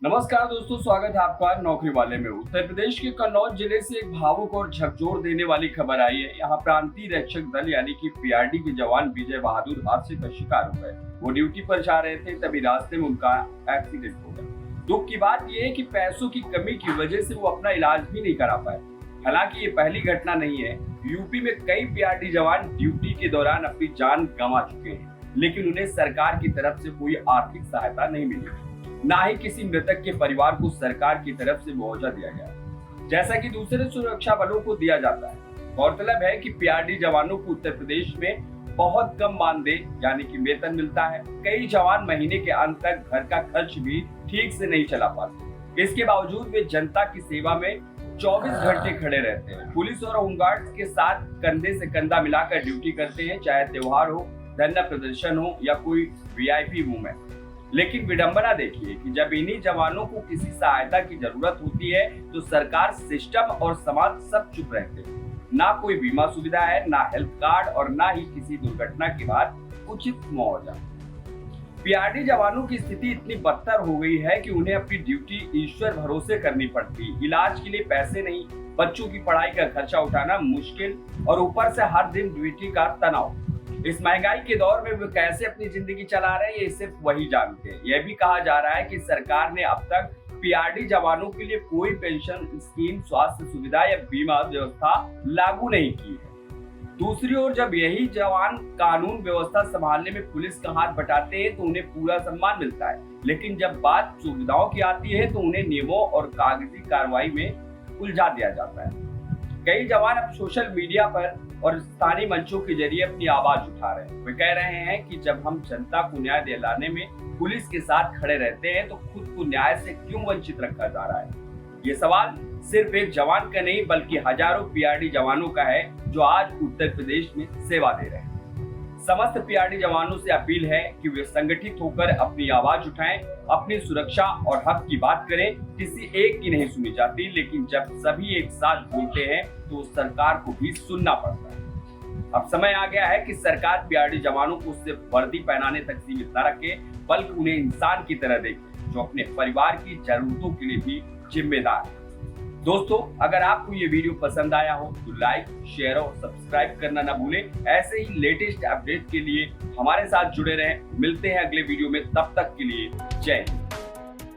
नमस्कार दोस्तों, स्वागत है आपका नौकरी वाले में। उत्तर प्रदेश के कन्नौज जिले से एक भावुक और झकझोर देने वाली खबर आई है। यहाँ प्रांतीय रक्षक दल यानी कि पीआरडी के जवान विजय बहादुर हादसे का शिकार हो गए। वो ड्यूटी पर जा रहे थे, तभी रास्ते में उनका एक्सीडेंट हो गया। दुख की बात यह है कि पैसों की कमी की वजह से वो अपना इलाज भी नहीं करा पाए। हालांकि ये पहली घटना नहीं है। यूपी में कई पीआरडी जवान ड्यूटी के दौरान अपनी जान गंवा चुके हैं, लेकिन उन्हें सरकार की तरफ से कोई आर्थिक सहायता नहीं मिली, ना ही किसी मृतक के परिवार को सरकार की तरफ से मुआवजा दिया गया, जैसा कि दूसरे सुरक्षा बलों को दिया जाता है। गौरतलब है कि पीआरडी जवानों को उत्तर प्रदेश में बहुत कम मानदेय यानी कि वेतन मिलता है। कई जवान महीने के अंत तक घर का खर्च भी ठीक से नहीं चला पाते। इसके बावजूद वे जनता की सेवा में 24 घंटे खड़े रहते हैं। पुलिस और होमगार्ड्स के साथ कंधे से कंधा मिलाकर ड्यूटी करते हैं, चाहे त्योहार हो, धरना प्रदर्शन हो या कोई वीआईपी मूवमेंट। लेकिन विडंबना देखिए कि जब इन्हीं जवानों को किसी सहायता की जरूरत होती है तो सरकार, सिस्टम और समाज सब चुप रहते हैं। ना कोई बीमा सुविधा है, ना हेल्थ कार्ड और ना ही किसी दुर्घटना के बाद उचित मुआवजा। पीआरडी जवानों की स्थिति इतनी बदतर हो गई है कि उन्हें अपनी ड्यूटी ईश्वर भरोसे करनी पड़ती। इलाज के लिए पैसे नहीं, बच्चों की पढ़ाई का खर्चा उठाना मुश्किल और ऊपर से हर दिन ड्यूटी का तनाव। इस महंगाई के दौर में वे कैसे अपनी जिंदगी चला रहे हैं, ये सिर्फ वही जानते हैं। यह भी कहा जा रहा है कि सरकार ने अब तक पीआरडी जवानों के लिए कोई पेंशन स्कीम, स्वास्थ्य सुविधा या बीमा व्यवस्था लागू नहीं की है। दूसरी ओर जब यही जवान कानून व्यवस्था संभालने में पुलिस का हाथ बटाते हैं तो उन्हें पूरा सम्मान मिलता है, लेकिन जब बात सुविधाओं की आती है तो उन्हें नियमों और कागजी कार्रवाई में उलझा दिया जाता है। कई जवान अब सोशल मीडिया पर और स्थानीय मंचों के जरिए अपनी आवाज उठा रहे हैं। वे कह रहे हैं कि जब हम जनता को न्याय दिलाने में पुलिस के साथ खड़े रहते हैं तो खुद को न्याय से क्यों वंचित रखा जा रहा है। ये सवाल सिर्फ एक जवान का नहीं बल्कि हजारों पीआरडी जवानों का है जो आज उत्तर प्रदेश में सेवा दे रहे हैं। समस्त पीआरडी जवानों से अपील है कि वे संगठित होकर अपनी आवाज उठाएं, अपनी सुरक्षा और हक की बात करें। किसी एक की नहीं सुनी जाती, लेकिन जब सभी एक साथ बोलते हैं तो सरकार को भी सुनना पड़ता है। अब समय आ गया है कि सरकार पीआरडी जवानों को सिर्फ वर्दी पहनाने तक सीमित न रखे, बल्कि उन्हें इंसान की तरह देखे जो अपने परिवार की जरूरतों के लिए भी जिम्मेदार है। दोस्तों, अगर आपको ये वीडियो पसंद आया हो तो लाइक, शेयर और सब्सक्राइब करना ना भूलें। ऐसे ही लेटेस्ट अपडेट के लिए हमारे साथ जुड़े रहें। मिलते हैं अगले वीडियो में, तब तक के लिए जय हिंद।